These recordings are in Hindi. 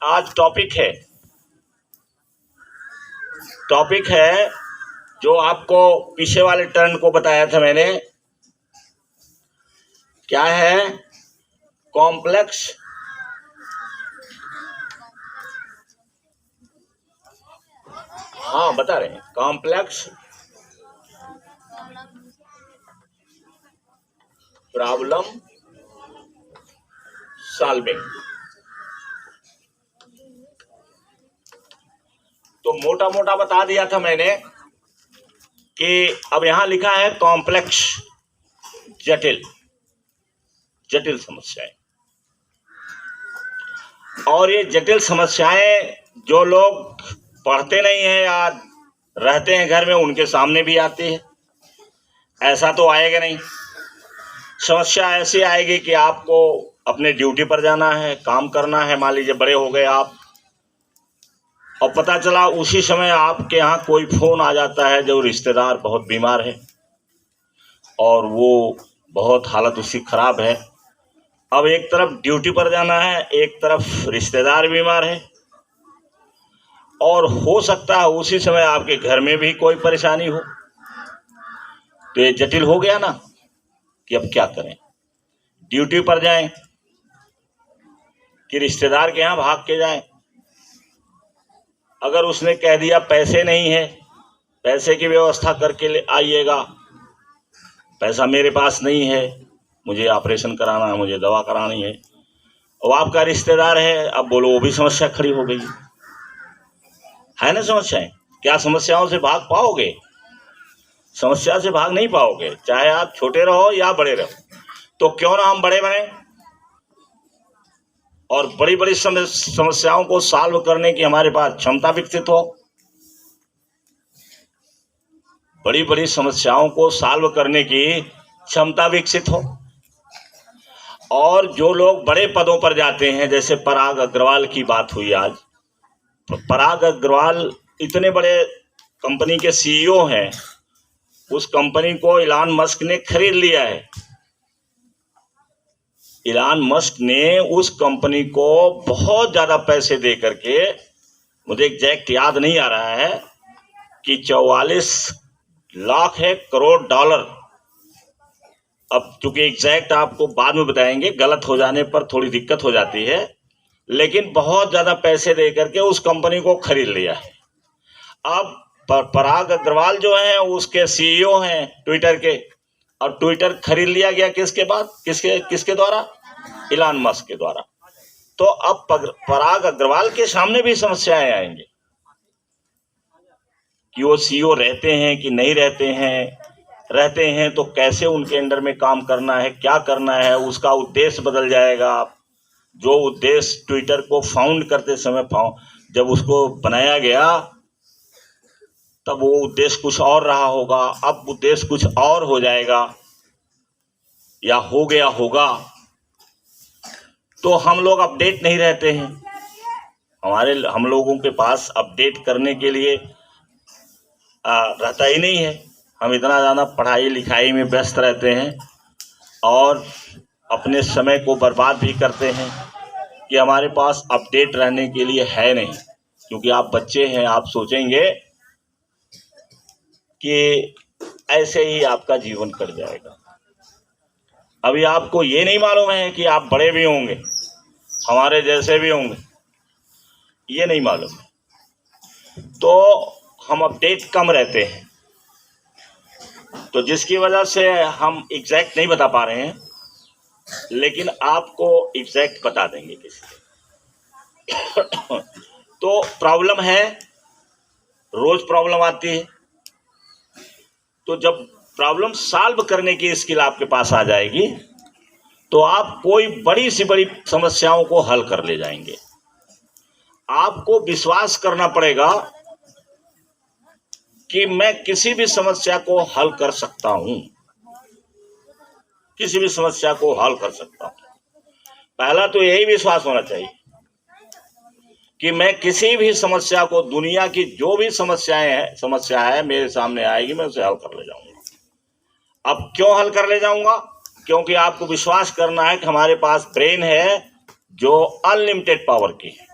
आज टॉपिक है जो आपको पीछे वाले टर्न को बताया था मैंने। क्या है? कॉम्प्लेक्स बता रहे हैं, कॉम्प्लेक्स प्रॉब्लम सॉल्विंग। तो मोटा मोटा बता दिया था मैंने कि अब यहां लिखा है कॉम्प्लेक्स, जटिल समस्याएं। और ये जटिल समस्याएं जो लोग पढ़ते नहीं हैं या रहते हैं घर में, उनके सामने भी आती है। ऐसा तो आएगा नहीं। समस्या ऐसी आएगी कि आपको अपने ड्यूटी पर जाना है, काम करना है। मान लीजिए बड़े हो गए आप, और पता चला उसी समय आपके यहाँ कोई फोन आ जाता है जो रिश्तेदार बहुत बीमार है और वो बहुत हालत उसकी खराब है। अब एक तरफ ड्यूटी पर जाना है, एक तरफ रिश्तेदार बीमार है, और हो सकता है उसी समय आपके घर में भी कोई परेशानी हो। तो ये जटिल हो गया ना कि अब क्या करें, ड्यूटी पर जाएं कि रिश्तेदार के यहाँ भाग के जाएं। अगर उसने कह दिया पैसे नहीं है, पैसे की व्यवस्था करके ले आइएगा, पैसा मेरे पास नहीं है, मुझे ऑपरेशन कराना है, मुझे दवा करानी है, और आपका रिश्तेदार है, अब बोलो वो भी समस्या खड़ी हो गई है ना। समस्याएं, क्या समस्याओं से भाग पाओगे? समस्या से भाग नहीं पाओगे, चाहे आप छोटे रहो या बड़े रहो। तो क्यों ना हम बड़े बने और बड़ी बड़ी समस्याओं को सॉल्व करने की हमारे पास क्षमता विकसित हो। बड़ी बड़ी समस्याओं को सॉल्व करने की क्षमता विकसित हो। और जो लोग बड़े पदों पर जाते हैं, जैसे पराग अग्रवाल की बात हुई आज। पराग अग्रवाल इतने बड़े कंपनी के सीईओ हैं, उस कंपनी को इलान मस्क ने खरीद लिया है। इलान मस्क ने उस कंपनी को बहुत ज्यादा पैसे दे करके, मुझे एग्जैक्ट याद नहीं आ रहा है कि 44 लाख है करोड़ डॉलर। अब चूंकि एग्जैक्ट आपको बाद में बताएंगे, गलत हो जाने पर थोड़ी दिक्कत हो जाती है, लेकिन बहुत ज्यादा पैसे दे करके उस कंपनी को खरीद लिया है। अब पराग अग्रवाल जो है उसके सीईओ हैं ट्विटर के, और ट्विटर खरीद लिया गया किसके द्वारा? इलान मस्क के द्वारा। तो अब पराग अग्रवाल के सामने भी समस्याएं आएंगी कि वो सीईओ रहते हैं कि नहीं रहते हैं तो कैसे उनके अंडर में काम करना है, क्या करना है, उसका उद्देश्य बदल जाएगा। जो उद्देश्य ट्विटर को फाउंड करते समय जब उसको बनाया गया तब वो उद्देश्य कुछ और रहा होगा, अब उद्देश्य कुछ और हो जाएगा या हो गया होगा। तो हम लोग अपडेट नहीं रहते हैं। हम लोगों के पास अपडेट करने के लिए रहता ही नहीं है। हम इतना ज़्यादा पढ़ाई लिखाई में व्यस्त रहते हैं और अपने समय को बर्बाद भी करते हैं कि हमारे पास अपडेट रहने के लिए है नहीं। क्योंकि आप बच्चे हैं, आप सोचेंगे कि ऐसे ही आपका जीवन कट जाएगा। अभी आपको ये नहीं मालूम है कि आप बड़े भी होंगे, हमारे जैसे भी होंगे, ये नहीं मालूम। तो हम अपडेट कम रहते हैं, तो जिसकी वजह से हम एग्जैक्ट नहीं बता पा रहे हैं, लेकिन आपको एग्जैक्ट बता देंगे किसी। तो प्रॉब्लम है, रोज प्रॉब्लम आती है। तो जब प्रॉब्लम सॉल्व करने की स्किल आपके पास आ जाएगी तो आप कोई बड़ी से बड़ी समस्याओं को हल कर ले जाएंगे। आपको विश्वास करना पड़ेगा कि मैं किसी भी समस्या को हल कर सकता हूं, किसी भी समस्या को हल कर सकता हूं। पहला तो यही विश्वास होना चाहिए कि मैं किसी भी समस्या को, दुनिया की जो भी समस्या है मेरे सामने आएगी, मैं उसे हल कर ले जाऊंगा। अब क्यों हल कर ले जाऊंगा? क्योंकि आपको विश्वास करना है कि हमारे पास ब्रेन है जो अनलिमिटेड पावर की है।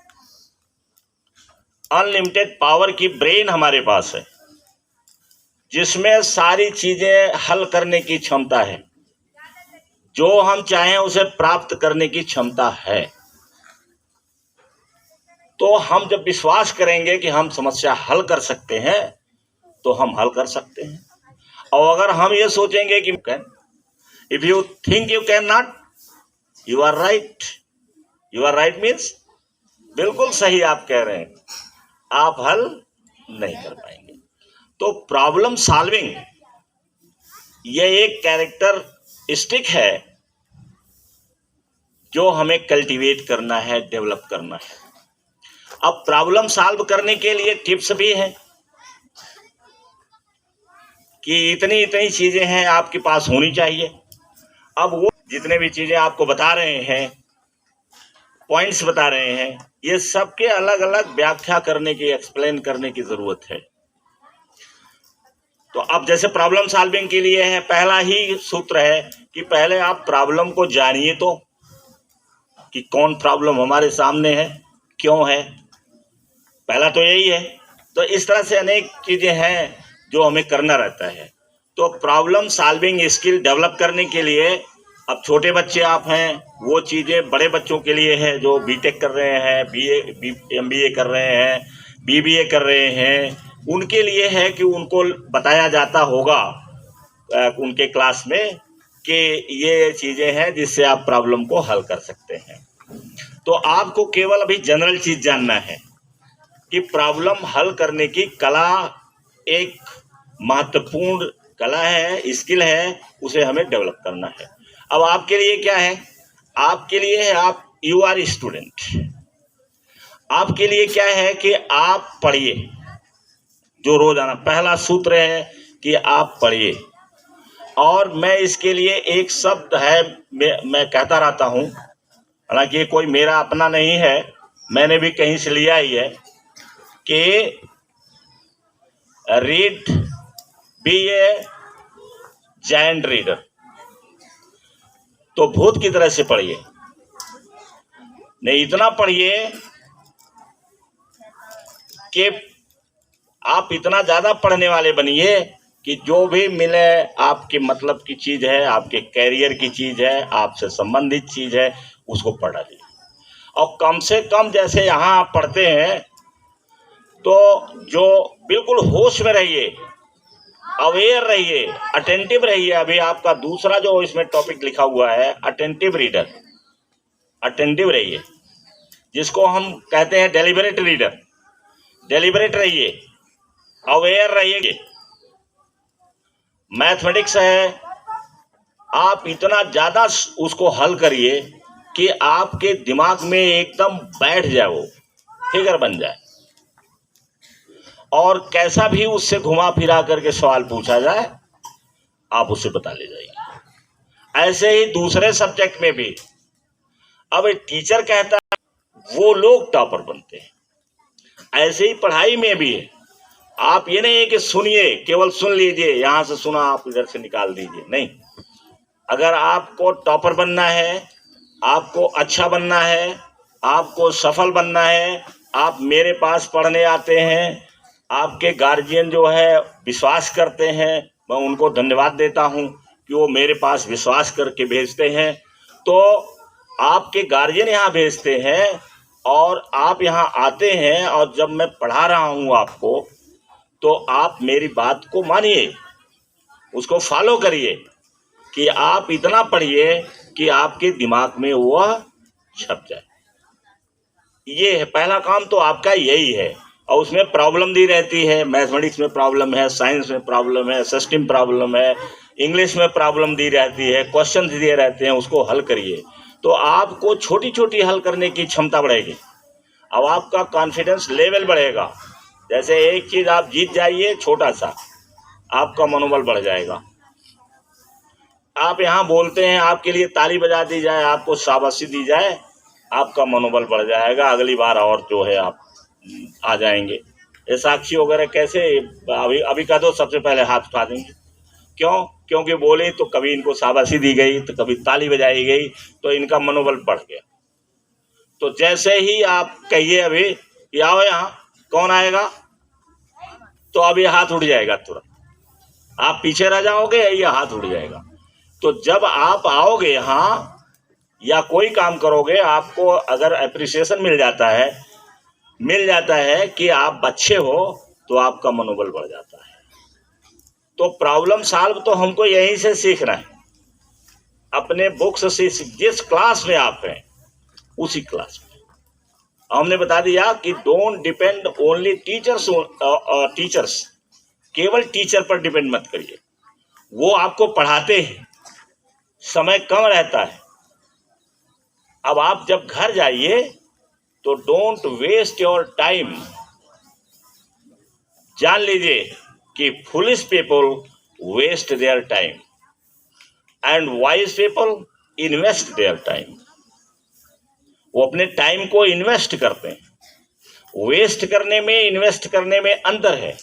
अनलिमिटेड पावर की ब्रेन हमारे पास है, जिसमें सारी चीजें हल करने की क्षमता है, जो हम चाहें उसे प्राप्त करने की क्षमता है। तो हम जब विश्वास करेंगे कि हम समस्या हल कर सकते हैं तो हम हल कर सकते हैं। और अगर हम ये सोचेंगे कि if you think you can not, you are right. You are right means बिल्कुल सही आप कह रहे हैं, आप हल नहीं कर पाएंगे। तो प्रॉब्लम सॉल्विंग ये एक कैरेक्टरिस्टिक है जो हमें कल्टीवेट करना है, डेवलप करना है। अब प्रॉब्लम सॉल्व करने के लिए टिप्स भी हैं कि इतनी इतनी चीजें हैं आपके पास होनी चाहिए। अब वो जितने भी चीजें आपको बता रहे हैं, पॉइंट्स बता रहे हैं, ये सबके अलग अलग व्याख्या करने की, एक्सप्लेन करने की जरूरत है। तो अब जैसे प्रॉब्लम सॉल्विंग के लिए है, पहला ही सूत्र है कि पहले आप प्रॉब्लम को जानिए तो कि कौन प्रॉब्लम हमारे सामने है, क्यों है, पहला तो यही है। तो इस तरह से अनेक चीजें हैं जो हमें करना रहता है। तो प्रॉब्लम सॉल्विंग स्किल डेवलप करने के लिए, अब छोटे बच्चे आप हैं, वो चीज़ें बड़े बच्चों के लिए है जो बीटेक कर रहे हैं, MBA कर रहे हैं, BBA कर रहे हैं, उनके लिए है कि उनको बताया जाता होगा उनके क्लास में कि ये चीज़ें हैं जिससे आप प्रॉब्लम को हल कर सकते हैं। तो आपको केवल अभी जनरल चीज़ जानना है कि प्रॉब्लम हल करने की कला एक महत्वपूर्ण कला है, स्किल है, उसे हमें डेवलप करना है। अब आपके लिए क्या है? आपके लिए है, आप यू आर स्टूडेंट। आपके लिए क्या है कि आप पढ़िए, जो रोजाना पहला सूत्र है कि आप पढ़िए। और मैं इसके लिए एक शब्द है, मैं कहता रहता हूँ, हालांकि कोई मेरा अपना नहीं है, मैंने भी कहीं से लिया ही है कि read, be a giant reader. तो भूत की तरह से पढ़िए, नहीं इतना पढ़िए कि आप इतना ज्यादा पढ़ने वाले बनिए कि जो भी मिले आपके मतलब की चीज है, आपके कैरियर की चीज है, आपसे संबंधित चीज है, उसको पढ़ लीजिए। और कम से कम जैसे यहाँ आप पढ़ते हैं तो जो बिल्कुल होश में रहिए, अवेयर रहिए, अटेंटिव रहिए। अभी आपका दूसरा जो इसमें टॉपिक लिखा हुआ है अटेंटिव रीडर, अटेंटिव रहिए, जिसको हम कहते हैं डेलिबरेट रीडर। डेलिबरेट रहिए, अवेयर रहिए। मैथमेटिक्स है, आप इतना ज़्यादा उसको हल करिए कि आपके दिमाग में एकदम बैठ जाए, वो फिगर बन जाए, और कैसा भी उससे घुमा फिरा करके सवाल पूछा जाए आप उसे बता ले जाइए। ऐसे ही दूसरे सब्जेक्ट में भी, अब टीचर कहता है वो लोग टॉपर बनते हैं, ऐसे ही पढ़ाई में भी है। आप ये नहीं है कि सुनिए, केवल सुन लीजिए, यहां से सुना आप इधर से निकाल दीजिए, नहीं। अगर आपको टॉपर बनना है, आपको अच्छा बनना है, आपको सफल बनना है, आप मेरे पास पढ़ने आते हैं, आपके गार्जियन जो है विश्वास करते हैं, मैं उनको धन्यवाद देता हूं कि वो मेरे पास विश्वास करके भेजते हैं। तो आपके गार्जियन यहाँ भेजते हैं और आप यहाँ आते हैं, और जब मैं पढ़ा रहा हूँ आपको, तो आप मेरी बात को मानिए, उसको फॉलो करिए कि आप इतना पढ़िए कि आपके दिमाग में वह छप जाए। ये है पहला काम, तो आपका यही है। और उसमें प्रॉब्लम दी रहती है, मैथमेटिक्स में प्रॉब्लम है, साइंस में प्रॉब्लम है, सिस्टम प्रॉब्लम है, इंग्लिश में प्रॉब्लम दी रहती है, क्वेश्चन दिए रहते हैं, उसको हल करिए। तो आपको छोटी छोटी हल करने की क्षमता बढ़ेगी। अब आपका कॉन्फिडेंस लेवल बढ़ेगा। जैसे एक चीज आप जीत जाइए छोटा सा, आपका मनोबल बढ़ जाएगा। आप यहाँ बोलते हैं, आपके लिए ताली बजा दी जाए, आपको शाबाशी दी जाए, आपका मनोबल बढ़ जाएगा, अगली बार और जो है आप आ जाएंगे। ये साक्षी वगैरह कैसे अभी कह दो, सबसे पहले हाथ उठा देंगे। क्यों? क्योंकि बोले तो कभी इनको शाबाशी दी गई, तो कभी ताली बजाई गई, तो इनका मनोबल बढ़ गया। तो जैसे ही आप कहिए अभी कि आओ यहाँ, कौन आएगा? तो अब ये हाथ उठ जाएगा तुरंत, आप पीछे रह जाओगे, ये हाथ उठ जाएगा। तो जब आप आओगे यहाँ या कोई काम करोगे, आपको अगर एप्रिसिएशन मिल जाता है कि आप अच्छे हो, तो आपका मनोबल बढ़ जाता है। तो प्रॉब्लम सॉल्व तो हमको यहीं से सीखना है, अपने बुक्स से। जिस क्लास में आप हैं उसी क्लास में हमने बता दिया कि डोंट डिपेंड ओनली टीचर्स, केवल टीचर पर डिपेंड मत करिए। वो आपको पढ़ाते हैं, समय कम रहता है। अब आप जब घर जाइए तो डोंट वेस्ट योर टाइम। जान लीजिए कि foolish people waste their time and wise people invest their time. वो अपने टाइम को इन्वेस्ट करते हैं। वेस्ट करने में, इन्वेस्ट करने में अंतर है।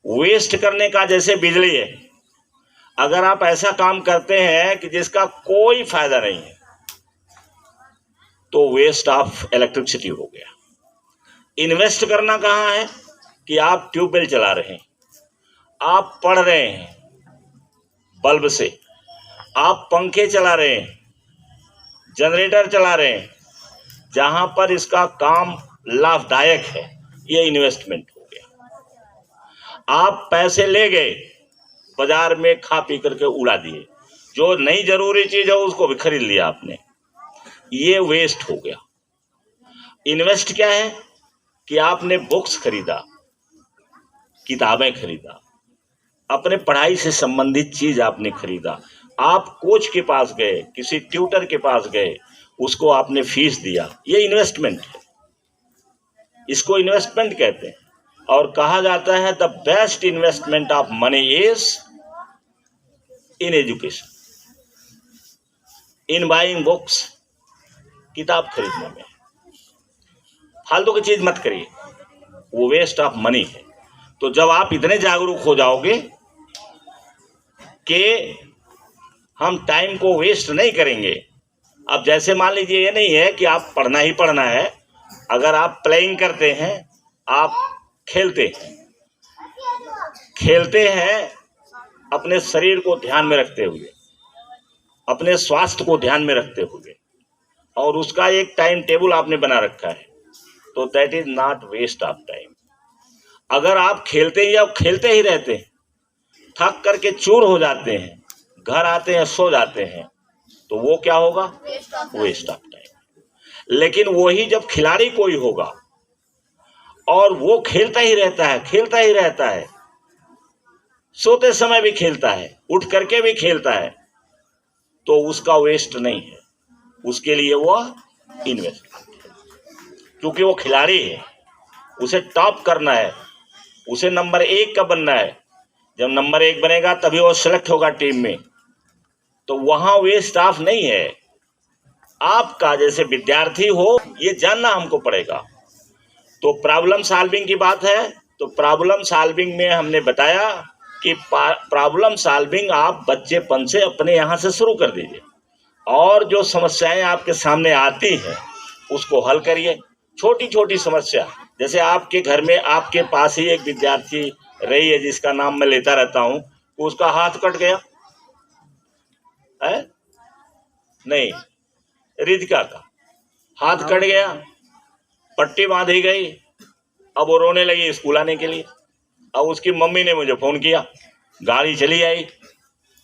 वेस्ट करने का जैसे बिजली है, अगर आप ऐसा काम करते हैं कि जिसका कोई फायदा नहीं है, तो वेस्ट ऑफ इलेक्ट्रिसिटी हो गया। इन्वेस्ट करना कहाँ है कि आप ट्यूबवेल चला रहे हैं, आप पढ़ रहे हैं बल्ब से, आप पंखे चला रहे हैं, जनरेटर चला रहे हैं, जहां पर इसका काम लाभदायक है, ये इन्वेस्टमेंट हो गया। आप पैसे ले गए बाजार में, खा पी करके उड़ा दिए, जो नहीं जरूरी चीज है उसको भी खरीद लिया आपने, ये वेस्ट हो गया। इन्वेस्ट क्या है कि आपने बुक्स खरीदा, किताबें खरीदा, अपने पढ़ाई से संबंधित चीज आपने खरीदा, आप कोच के पास गए, किसी ट्यूटर के पास गए, उसको आपने फीस दिया, ये इन्वेस्टमेंट है। इसको इन्वेस्टमेंट कहते हैं। और कहा जाता है the best investment of money is in education, in buying books, किताब खरीदने में। फालतू की चीज मत करिए, वो वेस्ट ऑफ मनी है। तो जब आप इतने जागरूक हो जाओगे कि हम टाइम को वेस्ट नहीं करेंगे। अब जैसे मान लीजिए, ये नहीं है कि आप पढ़ना ही पढ़ना है। अगर आप प्लेइंग करते हैं, आप खेलते हैं अपने शरीर को ध्यान में रखते हुए, अपने स्वास्थ्य को ध्यान में रखते हुए, और उसका एक टाइम टेबल आपने बना रखा है, तो that is not waste of time. अगर आप खेलते ही रहते हैं, थक करके चूर हो जाते हैं, घर आते हैं सो जाते हैं, तो वो क्या होगा? Waste of time. लेकिन वही जब खिलाड़ी कोई होगा और वो खेलता ही रहता है, सोते समय भी खेलता है, उठ करके भी खेलता है, तो उसका वेस्ट नहीं है, उसके लिए वो इन्वेस्टमेंट है। क्योंकि वो खिलाड़ी है, उसे टॉप करना है, उसे नंबर 1 का बनना है। जब नंबर 1 बनेगा तभी वो सिलेक्ट होगा टीम में, तो वहां वेस्ट ऑफ नहीं है। आपका जैसे विद्यार्थी हो, ये जानना हमको पड़ेगा। तो प्रॉब्लम सॉल्विंग की बात है, तो प्रॉब्लम सॉल्विंग में हमने बताया कि प्रॉब्लम सॉल्विंग आप बच्चेपन से अपने यहाँ से शुरू कर दीजिए, और जो समस्याएं आपके सामने आती हैं उसको हल करिए। छोटी छोटी समस्या, जैसे आपके घर में आपके पास ही एक विद्यार्थी रही है जिसका नाम मैं लेता रहता हूँ, उसका हाथ कट गया है, नहीं, रितिका का हाथ कट गया, पट्टी बांधी गई, अब वो रोने लगी स्कूल आने के लिए। अब उसकी मम्मी ने मुझे फोन किया, गाड़ी चली आई,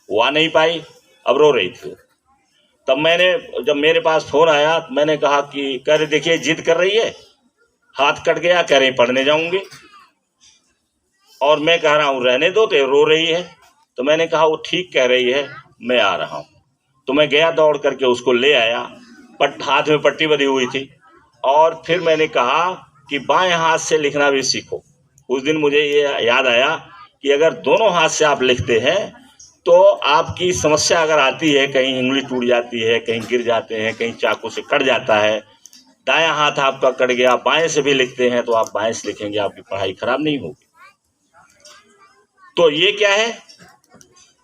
वो आ नहीं पाई, अब रो रही थी। तब जब मेरे पास फोन आया, मैंने कहा कि कह रहे देखिए जिद कर रही है, हाथ कट गया, कह रही पढ़ने जाऊंगी, और मैं कह रहा हूँ रहने दो, तो रो रही है। तो मैंने कहा वो ठीक कह रही है, मैं आ रहा हूँ। तो मैं गया दौड़ करके उसको ले आया, हाथ में पट्टी बंधी हुई थी, और फिर मैंने कहा कि बाएं हाथ से लिखना भी सीखो। उस दिन मुझे ये याद आया कि अगर दोनों हाथ से आप लिखते हैं तो आपकी समस्या अगर आती है, कहीं उंगली टूट जाती है, कहीं गिर जाते हैं, कहीं चाकू से कट जाता है, दायां हाथ आपका कट गया, बाएं से भी लिखते हैं तो आप बाएं से लिखेंगे, आपकी पढ़ाई खराब नहीं होगी। तो ये क्या है,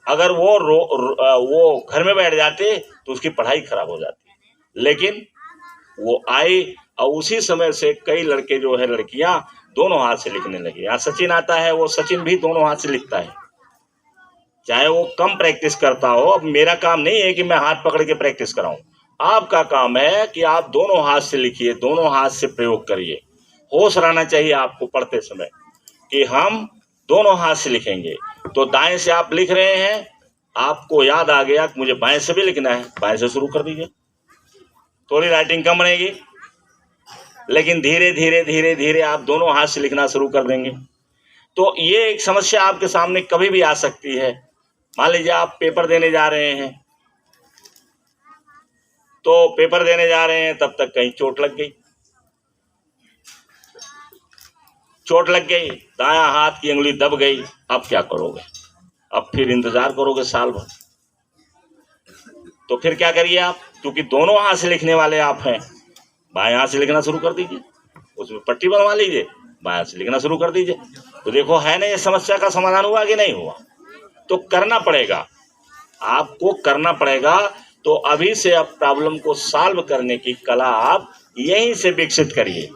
अगर वो घर में बैठ जाते तो उसकी पढ़ाई खराब हो जाती, लेकिन वो आई और उसी समय से कई लड़के जो है लड़कियां दोनों हाथ से लिखने लगे। यहाँ सचिन आता है, वो सचिन भी दोनों हाथ से लिखता है, चाहे वो कम प्रैक्टिस करता हो। अब मेरा काम नहीं है कि मैं हाथ पकड़ के प्रैक्टिस कराऊं, आपका काम है कि आप दोनों हाथ से लिखिए, दोनों हाथ से प्रयोग करिए। होश रहना चाहिए आपको पढ़ते समय कि हम दोनों हाथ से लिखेंगे। तो दाएं से आप लिख रहे हैं, आपको याद आ गया कि मुझे बाएं से भी लिखना है, बाएं से शुरू कर दीजिए। थोड़ी राइटिंग कम रहेगी, लेकिन धीरे धीरे धीरे धीरे आप दोनों हाथ से लिखना शुरू कर देंगे। तो ये एक समस्या आपके सामने कभी भी आ सकती है। मान लीजिए आप पेपर देने जा रहे हैं, तो पेपर देने जा रहे हैं, तब तक कहीं चोट लग गई, दायां हाथ की उंगली दब गई। अब क्या करोगे? अब फिर इंतजार करोगे साल भर। तो फिर क्या करिए आप, क्योंकि दोनों हाथ से लिखने वाले आप हैं, बाएं हाथ से लिखना शुरू कर दीजिए, उसमें पट्टी बनवा लीजिए, बाएं हाथ से लिखना शुरू कर दीजिए। तो देखो है ना, ये समस्या का समाधान हुआ कि नहीं हुआ? तो करना पड़ेगा, आपको करना पड़ेगा। तो अभी से अब प्रॉब्लम को सॉल्व करने की कला आप यहीं से विकसित करिए।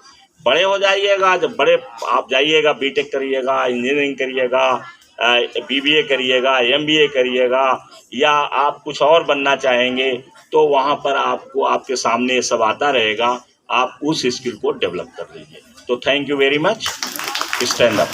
बड़े हो जाइएगा, जब बड़े आप जाइएगा, बीटेक करिएगा, इंजीनियरिंग करिएगा, बीबीए करिएगा, एमबीए करिएगा, या आप कुछ और बनना चाहेंगे, तो वहाँ पर आपको आपके सामने ये सब आता रहेगा, आप उस स्किल को डेवलप कर लीजिए। तो thank you very much, stand up.